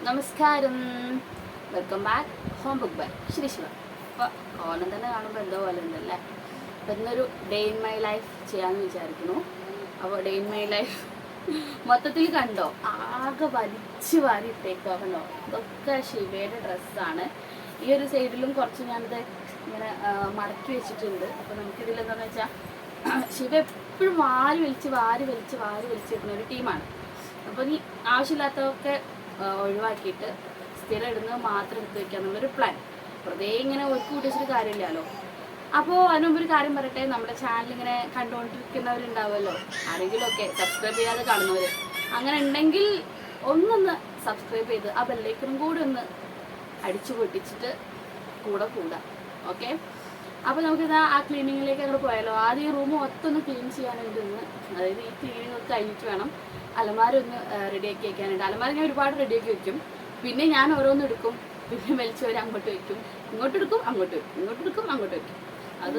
നമസ്കാരം, welcome back home book by Shri Shiva. അപ്പോൾ കോലം തന്നെ കാണുമ്പോൾ എന്തോ പോലെ ഉണ്ടല്ലേ. അപ്പം ഇന്നൊരു ഡേ ഇൻ മൈ ലൈഫ് ചെയ്യാമെന്ന് വിചാരിക്കുന്നു. അപ്പോൾ ഡേ ഇൻ മൈ ലൈഫ് മൊത്തത്തിൽ കണ്ടോ, ആകെ വലിച്ചു വാരി ഇട്ടേക്കോ. കണ്ടോ, ഇതൊക്കെ ശിവയുടെ ഡ്രസ്സാണ്. ഈ ഒരു സൈഡിലും കുറച്ച് ഞാനിത് ഇങ്ങനെ മടക്കി വെച്ചിട്ടുണ്ട്. അപ്പോൾ നമുക്കിതിൽ എന്താണെന്ന് വെച്ചാൽ ശിവ എപ്പോഴും വാരി വലിച്ച് വെക്കുന്ന ഒരു ടീമാണ്. അപ്പോൾ നീ ആവശ്യമില്ലാത്തതൊക്കെ ഒഴിവാക്കിയിട്ട് സ്ഥിരം ഇടുന്നത് മാത്രം എടുത്ത് വെക്കുക എന്നുള്ളൊരു പ്ലാൻ. വെറുതെ ഇങ്ങനെ ഒരുക്കി കൂട്ടിച്ചിട്ട് കാര്യമില്ലല്ലോ. അപ്പോൾ അതിനുമുമ്പ് ഒരു കാര്യം പറയട്ടെ, നമ്മുടെ ചാനൽ ഇങ്ങനെ കണ്ടുകൊണ്ടിരിക്കുന്നവരുണ്ടാവുമല്ലോ, ആരെങ്കിലുമൊക്കെ സബ്സ്ക്രൈബ് ചെയ്യാതെ കാണുന്നവർ. അങ്ങനെ ഉണ്ടെങ്കിൽ ഒന്നൊന്ന് സബ്സ്ക്രൈബ് ചെയ്ത് ആ ബെല്ലൈക്കനും കൂടി ഒന്ന് അടിച്ചു പൊട്ടിച്ചിട്ട് കൂടാം. ഓക്കെ, അപ്പോൾ നമുക്കിത് ആ ക്ലീനിങ്ങിലേക്ക് അങ്ങോട്ട് പോയാലോ. ആദ്യം ഈ റൂം മൊത്തം ക്ലീൻ ചെയ്യാനുണ്ട് ഇന്ന്. അതായത് ഈ ക്ലീനിങ് ഒക്കെ കഴിഞ്ഞിട്ട് വേണം അലമാര ഒന്ന് റെഡിയാക്കി വെക്കാനുണ്ട്. അലമാര ഞാൻ ഒരുപാട് റെഡിയാക്കി വെക്കും, പിന്നെ ഞാൻ ഓരോന്നും എടുക്കും, പിന്നെ വലിച്ചു വരെ അങ്ങോട്ട് വെക്കും, ഇങ്ങോട്ട് എടുക്കും, അങ്ങോട്ട് വെക്കും, ഇങ്ങോട്ട് എടുക്കും, അങ്ങോട്ട് വെക്കും. അത്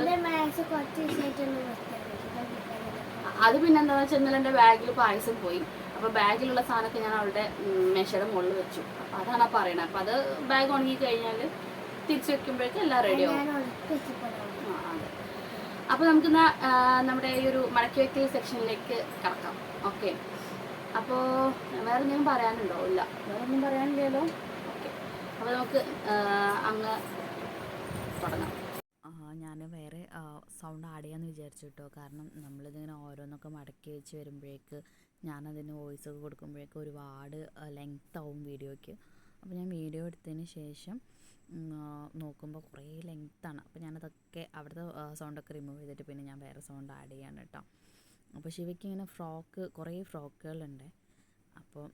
പിന്നെ എന്താണെന്ന് വെച്ചാൽ ഇന്നലെ എൻ്റെ ബാഗിൽ പായസം പോയി. അപ്പോൾ ബാഗിലുള്ള സാധനമൊക്കെ ഞാൻ അവളുടെ മേശയുടെ മുകളിൽ വെച്ചു. അപ്പോൾ അതാണ് ആ പറയണത്. അപ്പോൾ അത് ബാഗ് ഉണങ്ങി കഴിഞ്ഞാൽ തിരിച്ചു വെക്കുമ്പോഴേക്കും എല്ലാം റെഡിയാവും. അതെ, അപ്പോൾ നമുക്ക് നമ്മുടെ ഈ ഒരു മടക്കി വയ്ക്കൽ സെക്ഷനിലേക്ക് കടക്കാം. ഓക്കെ, അപ്പോൾ വേറെ എന്തെങ്കിലും പറയാനുണ്ടോ? ഇല്ല, വേറെ ഒന്നും പറയാനില്ലല്ലോ. ഓക്കെ, അപ്പോൾ നമുക്ക് അങ്ങ് തുടങ്ങാം. ഞാൻ വേറെ സൗണ്ട് ആഡ് ചെയ്യാമെന്ന് വിചാരിച്ചു കേട്ടോ. കാരണം നമ്മളിതിങ്ങനെ ഓരോന്നൊക്കെ മടക്കി വെച്ച് വരുമ്പോഴേക്ക് ഞാനതിന് വോയിസൊക്കെ കൊടുക്കുമ്പോഴേക്ക് ഒരുപാട് ലെങ്ത് ആവും വീഡിയോയ്ക്ക്. അപ്പോൾ ഞാൻ വീഡിയോ എടുത്തതിന് ശേഷം നോക്കുമ്പോൾ കുറേ ലെങ്ത്താണ്. അപ്പോൾ ഞാനതൊക്കെ അവിടുത്തെ സൗണ്ടൊക്കെ റിമൂവ് ചെയ്തിട്ട് പിന്നെ ഞാൻ വേറെ സൗണ്ട് ആഡ് ചെയ്യാണ് കേട്ടോ. അപ്പോൾ ശിവയ്ക്ക് ഇങ്ങനെ കുറേ ഫ്രോക്കുകളുണ്ട്. അപ്പോൾ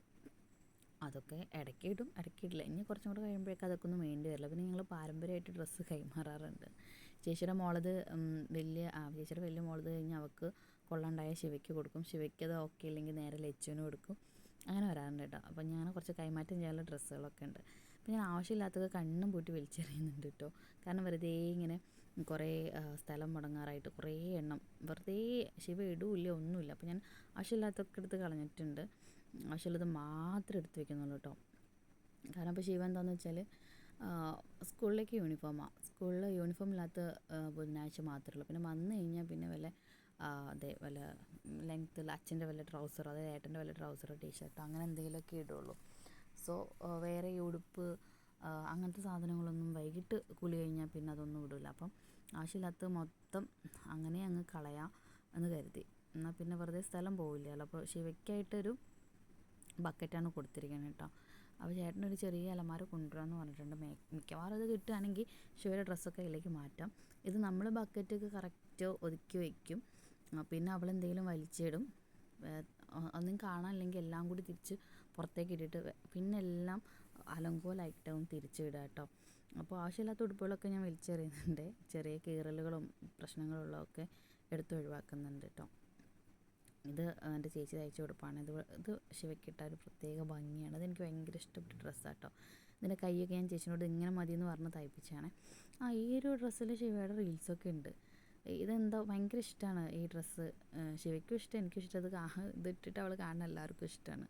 അതൊക്കെ ഇടയ്ക്ക് ഇടും, ഇടയ്ക്ക് ഇടില്ല. ഇനി കുറച്ചും കൂടെ കഴിയുമ്പോഴേക്കും അതൊക്കെ ഒന്നും വേണ്ടി വരില്ല. പിന്നെ ഞങ്ങൾ പാരമ്പര്യമായിട്ട് ഡ്രസ്സ് കൈമാറാറുണ്ട്. ചേച്ചിയുടെ വലിയ മോളത് കഴിഞ്ഞ് അവൾക്ക് കൊള്ളാണ്ടായ ശിവയ്ക്ക് കൊടുക്കും. ശിവയ്ക്ക് അത് ഓക്കെ ഇല്ലെങ്കിൽ നേരെ ലച്ചുവിന് കൊടുക്കും. അങ്ങനെ വരാറുണ്ട് കേട്ടോ. അപ്പോൾ ഞാൻ കുറച്ച് കൈമാറ്റം ചെയ്യാനുള്ള ഡ്രസ്സുകളൊക്കെ ഉണ്ട്. അപ്പോൾ ഞാൻ ആവശ്യമില്ലാത്തത് കണ്ണും പൂട്ടി വലിച്ചെറിയുന്നുണ്ട് കേട്ടോ. കാരണം വെറുതെ ഇങ്ങനെ കുറേ സ്ഥലം മുടങ്ങാറായിട്ട് കുറേ എണ്ണം വെറുതെ ശിവ ഇടൂല്ല, ഒന്നുമില്ല. അപ്പോൾ ഞാൻ ആവശ്യമില്ലാത്തൊക്കെ എടുത്ത് കളഞ്ഞിട്ടുണ്ട്. ആവശ്യമുള്ളത് മാത്രം എടുത്ത് വെക്കുന്നുള്ളൂ കേട്ടോ. കാരണം ഇപ്പോൾ ശിവ എന്താണെന്ന് വെച്ചാൽ സ്കൂളിലേക്ക് യൂണിഫോമാണ്. സ്കൂളിൽ യൂണിഫോം ഇല്ലാത്ത ബുധനാഴ്ച മാത്രമേ ഉള്ളൂ. പിന്നെ വന്നു കഴിഞ്ഞാൽ പിന്നെ വല്ല ലെങ്ത്തുള്ള അച്ഛൻ്റെ വല്ല ട്രൗസറോ അതായത് ഏട്ടൻ്റെ വല്ല ട്രൗസറോ ടീഷർട്ടോ അങ്ങനെ എന്തെങ്കിലുമൊക്കെ ഇടുള്ളൂ. സോ വേറെ ഈ ഉടുപ്പ് അങ്ങനത്തെ സാധനങ്ങളൊന്നും വൈകിട്ട് കുളി കഴിഞ്ഞാൽ പിന്നെ അതൊന്നും ഇടില്ല. അപ്പം ആവശ്യമില്ലാത്തത് മൊത്തം അങ്ങനെ അങ്ങ് കളയാം എന്ന് കരുതി. എന്നാൽ പിന്നെ വെറുതെ സ്ഥലം പോവില്ലല്ലോ. അപ്പോൾ ശിവയ്ക്കായിട്ടൊരു ബക്കറ്റാണ് കൊടുത്തിരിക്കുന്നത് കേട്ടോ. അപ്പോൾ ചേട്ടനൊരു ചെറിയ അലമാര കൊണ്ടുവരാമെന്ന് പറഞ്ഞിട്ടുണ്ട്. മിക്കവാറും അത് കിട്ടുകയാണെങ്കിൽ ശിവയുടെ ഡ്രസ്സൊക്കെ അതിലേക്ക് മാറ്റാം. ഇത് നമ്മൾ ബക്കറ്റൊക്കെ കറക്റ്റ് ഒതുക്കി വയ്ക്കും. പിന്നെ അവളെന്തെങ്കിലും വലിച്ചിടും. ഒന്നും കാണാനില്ലെങ്കിൽ എല്ലാം കൂടി തിരിച്ച് പുറത്തേക്ക് ഇട്ടിട്ട് പിന്നെ എല്ലാം അലങ്കോലമായിട്ടാവും തിരിച്ചിടുക കേട്ടോ. അപ്പോൾ ആവശ്യമില്ലാത്ത ഉടുപ്പുകളൊക്കെ ഞാൻ വലിച്ചെറിയുന്നുണ്ട്. ചെറിയ കീറലുകളും പ്രശ്നങ്ങളുള്ളതൊക്കെ ഒഴിവാക്കുന്നുണ്ട് കേട്ടോ. ഇത് എൻ്റെ ചേച്ചി തയ്ച്ച ഉടുപ്പാണ്. ഇത് ശിവയ്ക്കിട്ട ഒരു പ്രത്യേക ഭംഗിയാണ്. അതെനിക്ക് ഭയങ്കര ഇഷ്ടപ്പെട്ട ഡ്രസ്സാണ് കേട്ടോ. ഇതിൻ്റെ കൈയൊക്കെ ഞാൻ ചേച്ചിനോട് ഇങ്ങനെ മതിയെന്ന് പറഞ്ഞ് തയ്പ്പിച്ചാണ്. ഈ ഒരു ഡ്രസ്സിൽ ശിവയുടെ റീൽസൊക്കെ ഉണ്ട്. ഇതെന്താ ഭയങ്കര ഇഷ്ടമാണ് ഈ ഡ്രസ്സ്. ശിവയ്ക്കും ഇഷ്ടം, എനിക്കും ഇഷ്ടം. ഇതിട്ടിട്ട് അവൾ കാണുന്ന എല്ലാവർക്കും ഇഷ്ടമാണ്.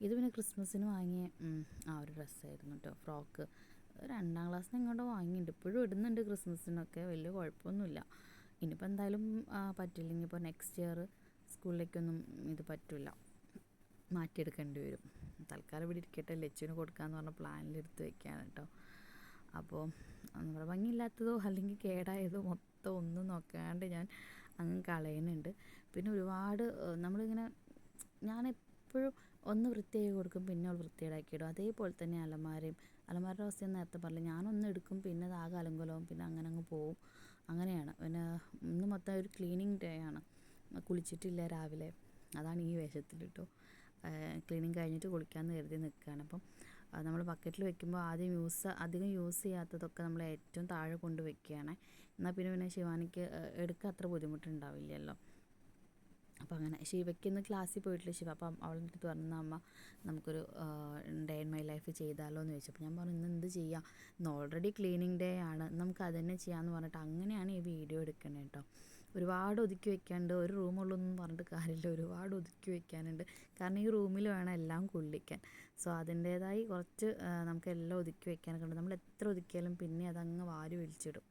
ഇത് പിന്നെ ക്രിസ്മസിന് വാങ്ങിയ ഒരു ഡ്രസ്സായിരുന്നു കേട്ടോ. ഫ്രോക്ക് 2ാം ക്ലാസ്സിന് ഇങ്ങോട്ട് വാങ്ങിയിട്ടുണ്ട്. ഇപ്പോഴും ഇടുന്നുണ്ട് ക്രിസ്മസിനൊക്കെ, വലിയ കുഴപ്പമൊന്നുമില്ല. ഇനിയിപ്പോൾ എന്തായാലും പറ്റില്ല. ഇനിയിപ്പോൾ നെക്സ്റ്റ് ഇയർ സ്കൂളിലേക്കൊന്നും ഇത് പറ്റില്ല, മാറ്റിയെടുക്കേണ്ടി വരും. തൽക്കാലം ഇവിടെ ഇരിക്കട്ടെ, ലച്ചുവിന് കൊടുക്കാമെന്ന് പറഞ്ഞ പ്ലാനിലെടുത്ത് വെക്കുകയാണ് കേട്ടോ. അപ്പോൾ നമ്മുടെ ഭംഗിയില്ലാത്തതോ അല്ലെങ്കിൽ കേടായതോ മൊത്തം ഒന്നും നോക്കാണ്ട് ഞാൻ അങ്ങ് കളയുന്നുണ്ട്. പിന്നെ ഒരുപാട് ഞാനെപ്പോഴും ഒന്ന് വൃത്തിയാക്കി കൊടുക്കും, പിന്നെ അവൾ വൃത്തിയേടാക്കിയിടും. അതേപോലെ തന്നെ അലമാരയുടെ അവസ്ഥ നേരത്തെ പറഞ്ഞില്ല. ഞാനൊന്ന് എടുക്കും, പിന്നെ അത് ആകെ അലങ്കോലവും, പിന്നെ അങ്ങനെ അങ്ങ് പോവും. അങ്ങനെയാണ്. പിന്നെ ഇന്ന് മൊത്തം ഒരു ക്ലീനിങ് ഡേ ആണ്. കുളിച്ചിട്ടില്ല രാവിലെ, അതാണ് ഈ വേഷത്തിൽ കേട്ടോ. ക്ലീനിങ് കഴിഞ്ഞിട്ട് കുളിക്കാമെന്ന് കരുതി നിൽക്കുകയാണ്. അപ്പം നമ്മൾ ബക്കറ്റിൽ വെക്കുമ്പോൾ അധികം യൂസ് ചെയ്യാത്തതൊക്കെ നമ്മൾ ഏറ്റവും താഴെ കൊണ്ട് വെക്കുകയാണ്. എന്നാൽ പിന്നെ ശിവാനിക്ക് എടുക്കാൻ അത്ര ബുദ്ധിമുട്ടുണ്ടാവില്ലല്ലോ. അപ്പോൾ അങ്ങനെ ശിവയ്ക്ക് ഇന്ന് ക്ലാസ്സിൽ പോയിട്ടില്ല ശിവ. അപ്പം അവളുടെ അടുത്ത് പറഞ്ഞു, അമ്മ നമുക്കൊരു ഡേ ഇൻ മൈ ലൈഫ് ചെയ്താലോ എന്ന് ചോദിച്ചു. അപ്പോൾ ഞാൻ പറഞ്ഞു, ഇന്ന് എന്ത് ചെയ്യാം, ഇന്ന് ഓൾറെഡി ക്ലീനിങ് ഡേ ആണ്, നമുക്ക് അത് തന്നെ ചെയ്യാമെന്ന് പറഞ്ഞിട്ട് അങ്ങനെയാണ് ഈ വീഡിയോ എടുക്കുന്നത് കേട്ടോ. ഒരുപാട് ഒതുക്കി വെക്കാനുണ്ട്. ഒരു റൂമുള്ളൊന്നും പറഞ്ഞിട്ട് കാര്യമില്ല, ഒരുപാട് ഒതുക്കി വെക്കാനുണ്ട്. കാരണം ഈ റൂമിൽ വേണം എല്ലാം കൊള്ളിക്കാൻ. സോ അതിൻ്റേതായി കുറച്ച് നമുക്കെല്ലാം ഒതുക്കി വെക്കാനൊക്കെ ഉണ്ട്. നമ്മൾ എത്ര ഒതുക്കിയാലും പിന്നെ അതങ്ങ് വാരി വലിച്ചിടും.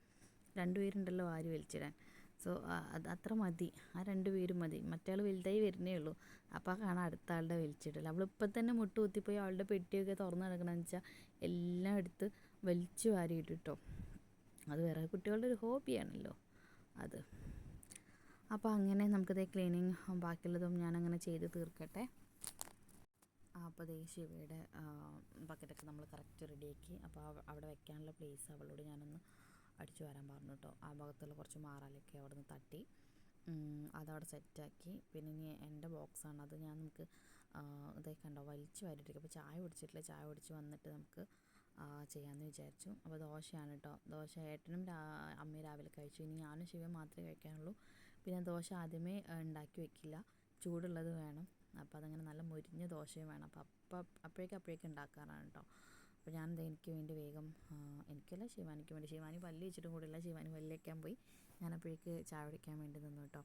2 പേരുണ്ടല്ലോ വാരി വലിച്ചിടാൻ. സോ അത് അത്ര മതി, ആ 2 പേരും മതി. മറ്റേ ആൾ വലുതായി വരുന്നേ ഉള്ളൂ. അപ്പോൾ കാണാൻ അടുത്ത ആളുടെ വലിച്ചിടൽ. അവളിപ്പം തന്നെ മുട്ട് കുത്തിപ്പോയി അവളുടെ പെട്ടിയൊക്കെ തുറന്ന് കിടക്കണമെന്ന് വെച്ചാൽ എല്ലാം എടുത്ത് വലിച്ചു വാരിയിട്ട് കേട്ടോ. അത് വേറെ കുട്ടികളുടെ ഒരു ഹോബിയാണല്ലോ അത്. അപ്പോൾ അങ്ങനെ നമുക്കതേ ക്ലീനിങ് ബാക്കിയുള്ളതും ഞാനങ്ങനെ ചെയ്ത് തീർക്കട്ടെ. അപ്പോൾ ദേ ശിവയുടെ ബക്കറ്റൊക്കെ നമ്മൾ കറക്റ്റ് റെഡിയാക്കി. അപ്പോൾ അവിടെ വെക്കാനുള്ള പ്ലേസ് അവളോട് ഞാനൊന്ന് അടിച്ചു വരാൻ പറഞ്ഞു കേട്ടോ. ആ ഭാഗത്തുള്ള കുറച്ച് മാറാലൊക്കെ അവിടെ നിന്ന് തട്ടി അതവിടെ സെറ്റാക്കി. പിന്നെ ഇനി എൻ്റെ ബോക്സാണ് അത്. ഞാൻ നമുക്ക് ഇതേ കണ്ടോ വലിച്ചു വാരിയിട്ടേക്ക്. അപ്പോൾ ചായ കുടിച്ചിട്ടില്ല, ചായ കുടിച്ച് വന്നിട്ട് നമുക്ക് ചെയ്യാമെന്ന് വിചാരിച്ചു. അപ്പോൾ ദോശയാണ് കേട്ടോ. ദോശ ഏട്ടനും അമ്മയും രാവിലെ കഴിച്ചു. ഇനി ഞാനും ശിവയും മാത്രമേ കഴിക്കാനുള്ളൂ. പിന്നെ ദോശ ആദ്യമേ ഉണ്ടാക്കി വെക്കില്ല, ചൂടുള്ളത് വേണം. അപ്പോൾ അതങ്ങനെ നല്ല മൊരിഞ്ഞ ദോശയും വേണം. അപ്പോൾ അപ്പോഴേക്കും ഉണ്ടാക്കാറാണ് കേട്ടോ. അപ്പോൾ ഞാനെന്താ എനിക്ക് വേണ്ടി വേഗം എനിക്കല്ല ശിവാനിക്ക് വേണ്ടി, ശിവാനി പല്ല് വെച്ചിട്ടും കൂടില്ല, ശിവാനി പല്ല് വയ്ക്കാൻ പോയി. ഞാനപ്പോഴേക്ക് ചായ കുടിക്കാൻ വേണ്ടി നിന്നു കേട്ടോ.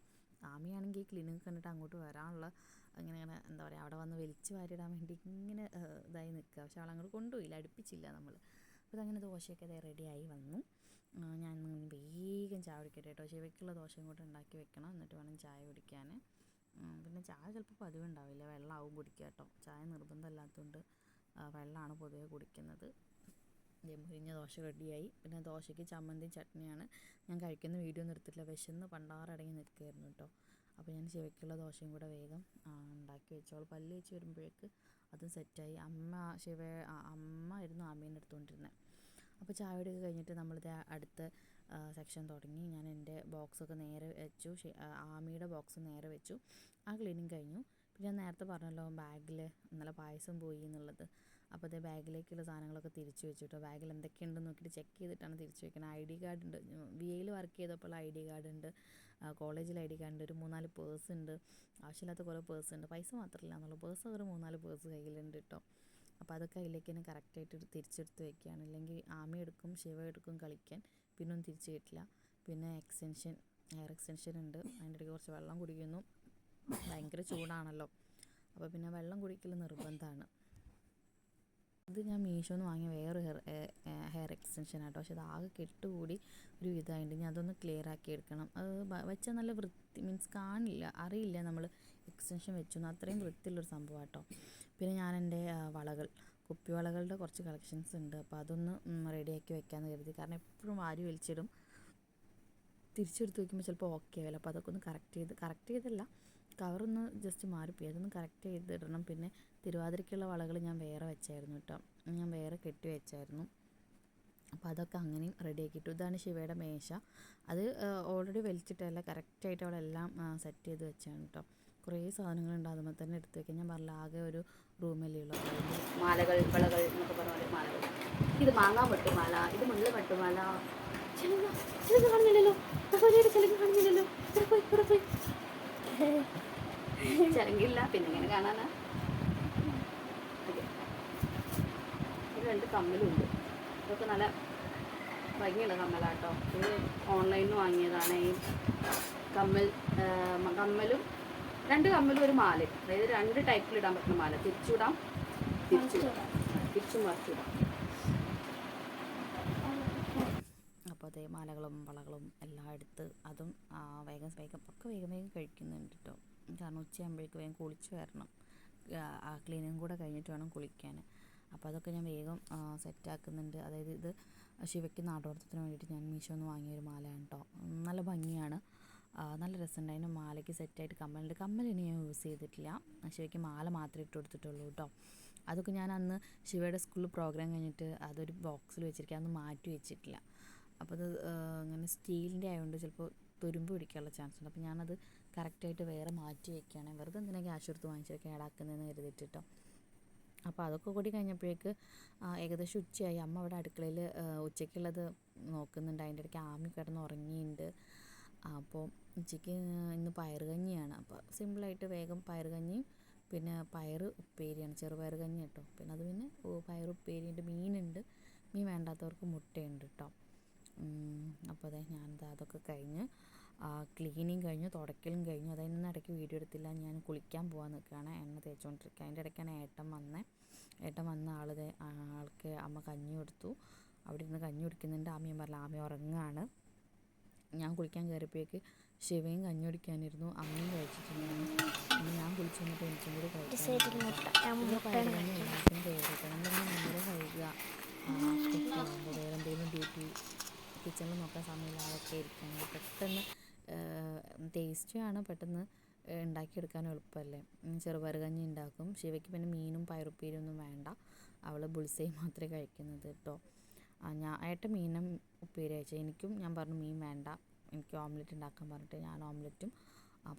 ആമിയാണെങ്കിൽ ക്ലിനിക്ക് കണ്ടിട്ട് അങ്ങോട്ട് വരാനുള്ള അങ്ങനെ എന്താ പറയുക, അവിടെ വന്ന് വലിച്ചു വാരിടാൻ വേണ്ടി ഇങ്ങനെ ഇതായി നിൽക്കുക. പക്ഷെ അവളങ്ങോട്ട് കൊണ്ടുപോയില്ല, അടുപ്പിച്ചില്ല നമ്മൾ. അപ്പോൾ അതങ്ങനെ ദോശയൊക്കെ റെഡിയായി വന്നു. ഞാൻ വേഗം ചായ കുടിക്കട്ടെ കേട്ടോ. ശിവയ്ക്കുള്ള ദോശയും കൂടെ ഉണ്ടാക്കി വെക്കണം, എന്നിട്ട് വേണം ചായ കുടിക്കാൻ. പിന്നെ ചായ ചിലപ്പോൾ പതിവുണ്ടാവില്ല, വെള്ളമാവും കുടിക്കുക കേട്ടോ. ചായ നിർബന്ധമില്ലാത്തതുകൊണ്ട് വെള്ളമാണ് പൊതുവെ കുടിക്കുന്നത്. മുരിഞ്ഞ ദോശ റെഡിയായി. പിന്നെ ദോശയ്ക്ക് ചമ്മന്തിയും ചട്നിയാണ്. ഞാൻ കഴിക്കുന്ന വീഡിയോ ഒന്നും എടുത്തിട്ടില്ല, വിശന്ന് പണ്ടാറടങ്ങി നിൽക്കുകയായിരുന്നു കേട്ടോ. അപ്പോൾ ഞാൻ ശിവയ്ക്കുള്ള ദോശയും കൂടെ വേഗം ഉണ്ടാക്കി വെച്ചോളൂ. പല്ല് വെച്ച് വരുമ്പോഴേക്ക് അതും സെറ്റായി. അമ്മ ആയിരുന്നു ആമീനെ എടുത്തുകൊണ്ടിരുന്നത്. അപ്പോൾ ചായ കുടിയൊക്കെ കഴിഞ്ഞിട്ട് നമ്മളിത് അടുത്ത സെക്ഷൻ തുടങ്ങി. ഞാൻ എൻ്റെ ബോക്സൊക്കെ നേരെ വെച്ചു, ആമിയുടെ ബോക്സ് നേരെ വെച്ചു. ആ ക്ലീനിങ് കഴിഞ്ഞു. പിന്നെ ഞാൻ നേരത്തെ പറഞ്ഞല്ലോ ബാഗിൽ ഇന്നലെ പായസം പോയി എന്നുള്ളത്. അപ്പോൾ അതേ ബാഗിലേക്കുള്ള സാധനങ്ങളൊക്കെ തിരിച്ചു വെച്ചിട്ടോ. ബാഗിൽ എന്തൊക്കെയുണ്ടെന്ന് നോക്കിയിട്ട് ചെക്ക് ചെയ്തിട്ടാണ് തിരിച്ചു വെക്കുന്നത്. ID കാർഡ് ഉണ്ട്, VAയിൽ വർക്ക് ചെയ്തപ്പോൾ ID കാർഡ് ഉണ്ട്, കോളേജിൽ ID കാർഡ് ഉണ്ട്, ഒരു 3-4 പേഴ്സ് ഉണ്ട്, ആവശ്യമില്ലാത്ത കുറേ പേഴ്സ് ഉണ്ട്. പൈസ മാത്രമല്ല എന്നുള്ള പേഴ്സ്, ഒരു 3-4 പേഴ്സ് കയ്യിലുണ്ട് കേട്ടോ. അപ്പോൾ അതൊക്കെ അതിലേക്ക് തന്നെ കറക്റ്റായിട്ട് തിരിച്ചെടുത്ത് വെക്കുകയാണ്. ഇല്ലെങ്കിൽ ആമി എടുക്കും, ശിവ എടുക്കും കളിക്കാൻ, പിന്നെ ഒന്നും തിരിച്ച് കിട്ടില്ല. പിന്നെ ഹെയർ എക്സ്റ്റൻഷൻ ഉണ്ട്, അതിൻ്റെ ഇടയ്ക്ക് കുറച്ച് വെള്ളം കുടിക്കുന്നു. ഭയങ്കര ചൂടാണല്ലോ, അപ്പോൾ പിന്നെ വെള്ളം കുടിക്കൽ നിർബന്ധമാണ്. ഇത് ഞാൻ മീഷോന്ന് വാങ്ങിയ വേറെ ഹെയർ എക്സ്റ്റൻഷൻ ആട്ടോ. പക്ഷെ അതാകെ കെട്ടുകൂടി ഒരു ഇതായിട്ട് ഞാൻ അതൊന്ന് ക്ലിയർ ആക്കി എടുക്കണം. അത് വെച്ചാൽ നല്ല വൃത്തി, മീൻസ് കാണില്ല, അറിയില്ല നമ്മൾ എക്സ്റ്റൻഷൻ വെച്ചു. അത്രയും വൃത്തിയുള്ളൊരു സംഭവം കേട്ടോ. പിന്നെ ഞാൻ എൻ്റെ കുപ്പിവളകളുടെ കുറച്ച് കളക്ഷൻസ് ഉണ്ട്. അപ്പോൾ അതൊന്ന് റെഡിയാക്കി വെക്കാമെന്ന് കരുതി. കാരണം എപ്പോഴും വാരി വലിച്ചിടും, തിരിച്ചെടുത്ത് വയ്ക്കുമ്പോൾ ചിലപ്പോൾ ഓക്കെ ആവില്ല. അപ്പോൾ അതൊക്കെ ഒന്ന് കറക്റ്റ് ചെയ്തല്ല, കവറൊന്ന് ജസ്റ്റ് മാറിപ്പോയി, അതൊന്ന് കറക്റ്റ് ചെയ്തിടണം. പിന്നെ തിരുവാതിരയ്ക്കുള്ള വളകൾ ഞാൻ വേറെ വെച്ചായിരുന്നു കേട്ടോ, ഞാൻ വേറെ കെട്ടി വെച്ചായിരുന്നു. അപ്പോൾ അതൊക്കെ അങ്ങനെയും റെഡിയാക്കിയിട്ടു. ഇതാണ് ശിവയുടെ മേശ. അത് ഓൾറെഡി വലിച്ചിട്ടല്ല, കറക്റ്റായിട്ട് അവളെല്ലാം സെറ്റ് ചെയ്ത് വെച്ചാണ് കേട്ടോ. കുറേ സാധനങ്ങളുണ്ട്, അതുമ്പോൾ തന്നെ എടുത്ത് വയ്ക്കാം. ഞാൻ പറഞ്ഞില്ല ആകെ ഒരു റൂമല്ലേ ഉള്ളൂ. മാലകൾ, വളകൾ എന്നൊക്കെ പറഞ്ഞ മാലകൾ. ഇത് മാങ്ങാ വെട്ടുമാല, ഇത് മുള്ള വെട്ടുമാല. ചിലത് കാണുന്നില്ലല്ലോ, ചിലത് കാണുന്നില്ലല്ലോ, ഇവിടെ പോയി ചിലങ്കില്ല, പിന്നെ എങ്ങനെ കാണാനാ. ഇത് 2 കമ്മലുണ്ട്. ഇതൊക്കെ നല്ല ഭംഗിയുള്ള കമ്മലാട്ടോ. ഇത് ഓൺലൈനിൽ നിന്ന് വാങ്ങിയതാണ്. ഈ കമ്മലും 2 കമ്മലും ഒരു മാലയും, അതായത് 2 ടൈപ്പിലിടാൻ പറ്റുന്ന മാല. തിരിച്ചും മറിച്ചിടാം. അപ്പോൾ അതേ മാലകളും വളകളും എല്ലാം എടുത്ത് അതും വേഗം കഴിക്കുന്നുണ്ട് കേട്ടോ. കാരണം ഉച്ചയാകുമ്പോഴേക്ക് വേഗം കുളിച്ച് വരണം, ആ ക്ലീനിങ് കൂടെ കഴിഞ്ഞിട്ട് വേണം കുളിക്കാൻ. അപ്പോൾ അതൊക്കെ ഞാൻ വേഗം സെറ്റാക്കുന്നുണ്ട്. അതായത് ഇത് ശിവയ്ക്ക് നാടോടത്തിന് വേണ്ടിയിട്ട് ഞാൻ മീഷോന്ന് വാങ്ങിയൊരു മാലയാണ് കേട്ടോ. നല്ല ഭംഗിയാണ്, നല്ല രസമുണ്ട്. അതിന് മാലയ്ക്ക് സെറ്റായിട്ട് കമ്മലുണ്ട്. കമ്മലിനി ഞാൻ യൂസ് ചെയ്തിട്ടില്ല, ശിവയ്ക്ക് മാല മാത്രമേ ഇട്ട് കൊടുത്തിട്ടുള്ളൂ കേട്ടോ. അതൊക്കെ ഞാൻ അന്ന് ശിവയുടെ സ്കൂളിൽ പ്രോഗ്രാം കഴിഞ്ഞിട്ട് അതൊരു ബോക്സിൽ വെച്ചിരിക്കുക, അതൊന്നും മാറ്റി വെച്ചിട്ടില്ല. അപ്പോൾ അത് ഇങ്ങനെ സ്റ്റീലിൻ്റെ ആയതുകൊണ്ട് ചിലപ്പോൾ തുരുമ്പ് പിടിക്കാനുള്ള ചാൻസ് ഉണ്ട്. അപ്പോൾ ഞാനത് കറക്റ്റായിട്ട് വേറെ മാറ്റി വയ്ക്കുകയാണ്. വെറുതെ എന്തിനാണ് ക്യാഷ് കൊടുത്ത് വാങ്ങിച്ച് കേടാക്കുന്നതെന്ന് കരുതിയിട്ടോ. അപ്പോൾ അതൊക്കെ കൂടി കഴിഞ്ഞപ്പോഴേക്ക് ഏകദേശം ഉച്ചയായി. അമ്മ അവിടെ അടുക്കളയിൽ ഉച്ചയ്ക്കുള്ളത് നോക്കുന്നുണ്ട്. അതിൻ്റെ ഇടയ്ക്ക് ആമി കിടന്ന് ഉറങ്ങിയിട്ടുണ്ട്. അപ്പോൾ ഉച്ചയ്ക്ക് ഇന്ന് പയറുകഞ്ഞിയാണ്. അപ്പോൾ സിമ്പിളായിട്ട് വേഗം പയറുകഞ്ഞിയും പിന്നെ പയറ് ഉപ്പേരിയാണ്, ചെറുപയർ കഞ്ഞി കേട്ടോ. പിന്നെ അത് പിന്നെ പയറ് ഉപ്പേരിയുണ്ട്, മീൻ വേണ്ടാത്തവർക്ക് മുട്ടയുണ്ട് കേട്ടോ. അപ്പോൾ അതൊക്കെ കഴിഞ്ഞ് ക്ലീനിങ് കഴിഞ്ഞു, തുടയ്ക്കലും കഴിഞ്ഞു. അതൊന്നും ഇടയ്ക്ക് വീഡിയോ എടുത്തില്ല. ഞാൻ കുളിക്കാൻ പോകാൻ നിൽക്കുകയാണ്, എണ്ണ തേച്ചുകൊണ്ടിരിക്കുക. അതിൻ്റെ ഇടയ്ക്കാണ് ഏട്ടൻ വന്ന ആൾക്ക് അമ്മ കഞ്ഞി കൊടുത്തു. അവിടെ ഇരുന്ന് കഞ്ഞി കുടിക്കുന്നുണ്ട്. ആമയും പറഞ്ഞില്ല, ആമ ഉറങ്ങുകയാണ്. ഞാൻ കുളിക്കാൻ കയറിയപ്പോഴേക്ക് ശിവയും കഞ്ഞി കുടിക്കാനിരുന്നു. അമ്മയും കഴിച്ചിട്ടുണ്ടായിരുന്നു. പിന്നെ ഞാൻ കുളിച്ച് വന്നപ്പോൾ എനിക്കും കൂടി കഴിക്കാനുണ്ട്. പയറുകഞ്ഞി എല്ലാവർക്കും ഫേവറേറ്റ്. നമ്മളിങ്ങനെ നേരം വൈകുക കുക്ക് ചെയ്യുമ്പോൾ വേറെ എന്തെങ്കിലും ഡ്യൂട്ടി കിച്ചണിൽ നോക്കാൻ സമയമില്ലാതൊക്കെ ഇരിക്കുകയാണെങ്കിൽ പെട്ടെന്ന് ടേസ്റ്റിയാണ്, പെട്ടെന്ന് ഉണ്ടാക്കിയെടുക്കാൻ എളുപ്പമല്ലേ. ചെറുപയർ കഞ്ഞി ഉണ്ടാക്കും. ശിവയ്ക്ക് പിന്നെ മീനും പയറുപ്പേരിയൊന്നും വേണ്ട, അവൾ ബുൾസൈ മാത്രമേ കഴിക്കുന്നത് കേട്ടോ. ഏട്ടൻ മീനും ഉപ്പേരി കഴിച്ചത്. എനിക്കും ഞാൻ പറഞ്ഞു മീൻ വേണ്ട, എനിക്ക് ഓംലെറ്റ് ഉണ്ടാക്കാൻ പറഞ്ഞിട്ട് ഞാൻ ഓംലെറ്റും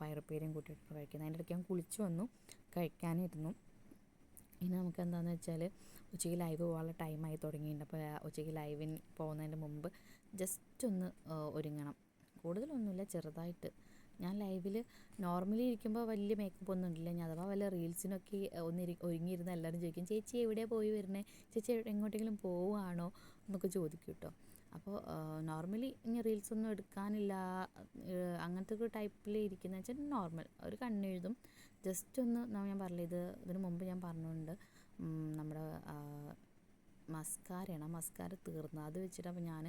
പയറുപ്പേരിയും കൂട്ടിയിട്ട് കഴിക്കുന്നത്. അതിൻ്റെ ഇടയ്ക്ക് ഞാൻ കുളിച്ച് വന്നു, കഴിക്കാനിരുന്നു. ഇനി നമുക്ക് എന്താണെന്ന് വെച്ചാൽ ഉച്ചയ്ക്ക് ലൈവ് പോകാനുള്ള ടൈമായി തുടങ്ങിയിട്ടുണ്ട്. അപ്പോൾ ഉച്ചയ്ക്ക് ലൈവിന് പോകുന്നതിൻ്റെ മുമ്പ് ജസ്റ്റ് ഒന്ന് ഒരുങ്ങണം. കൂടുതലൊന്നുമില്ല, ചെറുതായിട്ട്. ഞാൻ ലൈവിൽ നോർമലി ഇരിക്കുമ്പോൾ വലിയ മേക്കപ്പ് ഒന്നും ഇല്ല. ഞാൻ അഥവാ വല്ല റീൽസിനൊക്കെ ഒരുങ്ങിയിരുന്ന എല്ലാവരും ചോദിക്കും, ചേച്ചി എവിടെയാണ് പോയി വരുന്നത്, ചേച്ചി എങ്ങോട്ടെങ്കിലും പോവുകയാണോ എന്നൊക്കെ ചോദിക്കും കേട്ടോ. അപ്പോൾ നോർമലി ഇനി റീൽസൊന്നും എടുക്കാനില്ല, അങ്ങനത്തെ ഒരു ടൈപ്പിൽ ഇരിക്കുന്നത് വെച്ചാൽ നോർമൽ ഒരു കണ്ണെഴുതും ജസ്റ്റ് ഒന്ന്. ഞാൻ പറഞ്ഞില്ല, ഇതിന് മുമ്പ് ഞാൻ പറഞ്ഞിട്ടുണ്ട്, നമ്മുടെ മസ്കാര തീർന്നു, അത് വെച്ചിട്ട് അപ്പോൾ ഞാൻ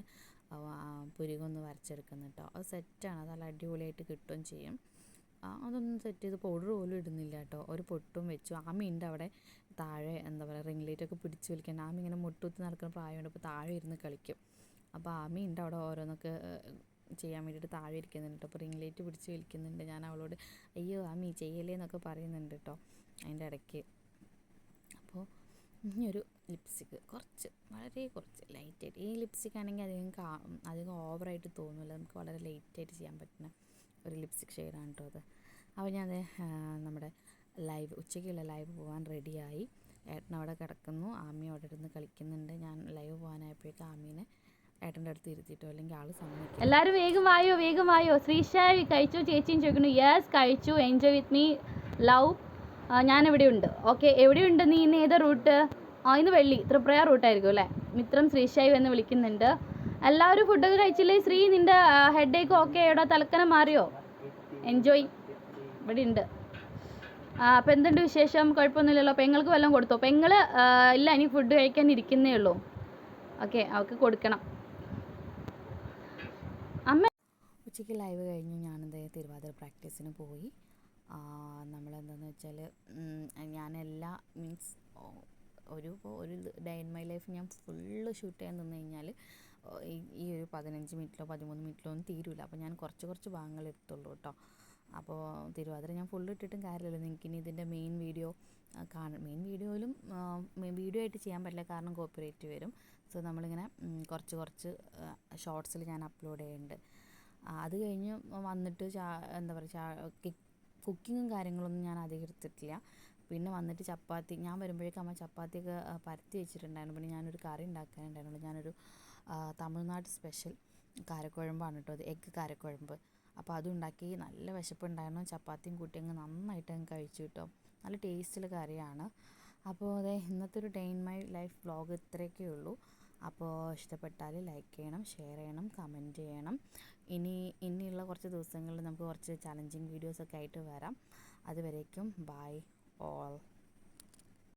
പുരികൊന്ന് വരച്ചെടുക്കുന്നു കേട്ടോ. അത് സെറ്റാണ്, അത് നല്ല അടിപൊളിയായിട്ട് കിട്ടുകയും ചെയ്യും. അതൊന്നും സെറ്റ് ചെയ്ത് പൗഡർ പോലും ഇടുന്നില്ല കേട്ടോ. ഒരു പൊട്ടും വെച്ചു. ആമയുണ്ട് അവിടെ താഴെ, എന്താ പറയുക, റിംഗ് ലൈറ്റൊക്കെ പിടിച്ച് വലിക്കാൻ. ആമ ഇങ്ങനെ മുട്ടുകുത്തി നടക്കുന്ന പ്രായമുണ്ട്, അപ്പോൾ താഴെ ഇരുന്ന് കളിക്കും. അപ്പോൾ ആമയുണ്ട് അവിടെ ഓരോന്നൊക്കെ ചെയ്യാൻ വേണ്ടിയിട്ട് താഴെ ഇരിക്കുന്നുണ്ട് കേട്ടോ. അപ്പോൾ റിംഗ് ലൈറ്റ് പിടിച്ച് വലിക്കുന്നുണ്ട്. ഞാൻ അവളോട് അയ്യോ ആമി ചെയ്യലേ എന്നൊക്കെ പറയുന്നുണ്ട് കേട്ടോ അതിൻ്റെ ഇടയ്ക്ക്. അപ്പോൾ ഇനിയൊരു ലിപ്സ്റ്റിക്ക് വളരെ കുറച്ച് ലൈറ്റായിട്ട്. ഈ ലിപ്സ്റ്റിക്ക് ആണെങ്കിൽ അധികം ഓവറായിട്ട് തോന്നില്ല, നമുക്ക് വളരെ ലൈറ്റായിട്ട് ചെയ്യാൻ പറ്റുന്ന ഒരു ലിപ്സ്റ്റിക് ഷെയ്ഡാണ് കേട്ടോ അത്. അപ്പോൾ ഞാൻ നമ്മുടെ ഉച്ചയ്ക്കുള്ള ലൈവ് പോകാൻ റെഡിയായി. ഏട്ടനവിടെ കിടക്കുന്നു, ആമി അവിടെ ഇരുന്ന് കളിക്കുന്നുണ്ട്. ഞാൻ ലൈവ് പോകാനായപ്പോഴേക്കും ആമീനെ ഏട്ടൻ്റെ അടുത്ത് ഇരുത്തിയിട്ടോ, അല്ലെങ്കിൽ ആൾ സമ്മതിക്കും. എല്ലാവരും വേഗം വായോ. ശ്രീശായ് കഴിച്ചു, ചേച്ചിയും ചോദിക്കുന്നു. യെസ് കഴിച്ചു, എൻജോയ് വിത്ത് മീ ലവ്. ഞാനിവിടെ ഉണ്ട്. ഓക്കെ, എവിടെയുണ്ട് നീ? ഇന്ന് ഏതാ റൂട്ട്? ഇന്ന് വെള്ളി, ത്രിപുര റൂട്ടായിരിക്കും അല്ലേ. മിത്രം ശ്രീശായ് എന്ന് വിളിക്കുന്നുണ്ട്. എല്ലാവരും ഫുഡൊക്കെ കഴിച്ചില്ലേ? ശ്രീ, നിൻ്റെ ഹെഡേക്ക് ഓക്കെ ആയോടാ? തലക്കനം മാറിയോ? എൻജോയ്, ഇവിടെ ഉണ്ട്. അപ്പോൾ എന്തുണ്ട് വിശേഷം? കുഴപ്പമൊന്നുമില്ലല്ലോ. പെങ്ങൾക്ക് വല്ലതും കൊടുത്തോ? പെങ്ങൾ ഇല്ല, ഇനി ഫുഡ് കഴിക്കാൻ ഇരിക്കുന്നേ ഉള്ളൂ. ഓക്കെ, അവൾക്ക് കൊടുക്കണം. അമ്മ ഉച്ചയ്ക്ക് ലൈവ് കഴിഞ്ഞു. ഞാനെന്ത് തിരുവാതിര പ്രാക്ടീസിന് പോയി. നമ്മളെന്താണെന്ന് വെച്ചാൽ മീൻസ് ഒരു ഡേ ഇൻ മൈ ലൈഫ് ഞാൻ ഫുള്ള് ഷൂട്ട് ചെയ്യാൻ തന്നു കഴിഞ്ഞാൽ ഈ ഒരു 15 മിനിറ്റിലോ 13 മിനിറ്റിലോ ഒന്നും തീരില്ല. അപ്പോൾ ഞാൻ കുറച്ച് ഭാഗങ്ങൾ എടുത്തുള്ളൂ കേട്ടോ. അപ്പോൾ തിരുവാതിര ഞാൻ ഫുള്ള് ഇട്ടിട്ടും കാര്യമില്ലല്ലോ. നിങ്ങൾക്കിനി ഇതിൻ്റെ മെയിൻ വീഡിയോ മെയിൻ വീഡിയോ ആയിട്ട് ചെയ്യാൻ പറ്റില്ല, കാരണം കോപ്പിറൈറ്റ് വരും. സോ നമ്മളിങ്ങനെ കുറച്ച് ഷോർട്സിൽ ഞാൻ അപ്ലോഡ് ചെയ്യുന്നുണ്ട്. അത് കഴിഞ്ഞ് വന്നിട്ട് എന്താ പറയുക, കുക്കിങ്ങും കാര്യങ്ങളൊന്നും ഞാൻ അധികം എടുത്തിട്ടില്ല. പിന്നെ വന്നിട്ട് ചപ്പാത്തി, ഞാൻ വരുമ്പോഴേക്കും അമ്മ ചപ്പാത്തിയൊക്കെ പരത്തി വെച്ചിട്ടുണ്ടായിരുന്നു. പിന്നെ ഞാനൊരു കറി ഉണ്ടാക്കാനുണ്ടായിരുന്നു. ഞാനൊരു തമിഴ്നാട് സ്പെഷ്യൽ കാരക്കുഴമ്പാണ് കേട്ടോ അത്, എഗ്ഗ് കാരക്കുഴമ്പ്. അപ്പോൾ അതും ഉണ്ടാക്കി. നല്ല വിശപ്പുണ്ടായിരുന്നു. ചപ്പാത്തിയും കൂട്ടി നന്നായിട്ട് കഴിച്ചു കേട്ടോ. നല്ല ടേസ്റ്റുള്ള കറിയാണ്. അപ്പോൾ ഇന്നത്തെ ഒരു day in my life vlog ഇത്രയൊക്കെ ഉള്ളൂ. അപ്പോൾ ഇഷ്ടപ്പെട്ടാൽ ലൈക്ക് ചെയ്യണം, ഷെയർ ചെയ്യണം, കമൻറ്റ് ചെയ്യണം. ഇനിയുള്ള കുറച്ച് ദിവസങ്ങളിൽ നമുക്ക് കുറച്ച് ചലഞ്ചിങ് വീഡിയോസൊക്കെ ആയിട്ട് വരാം. അതുവരേക്കും ബൈ ഓൾ.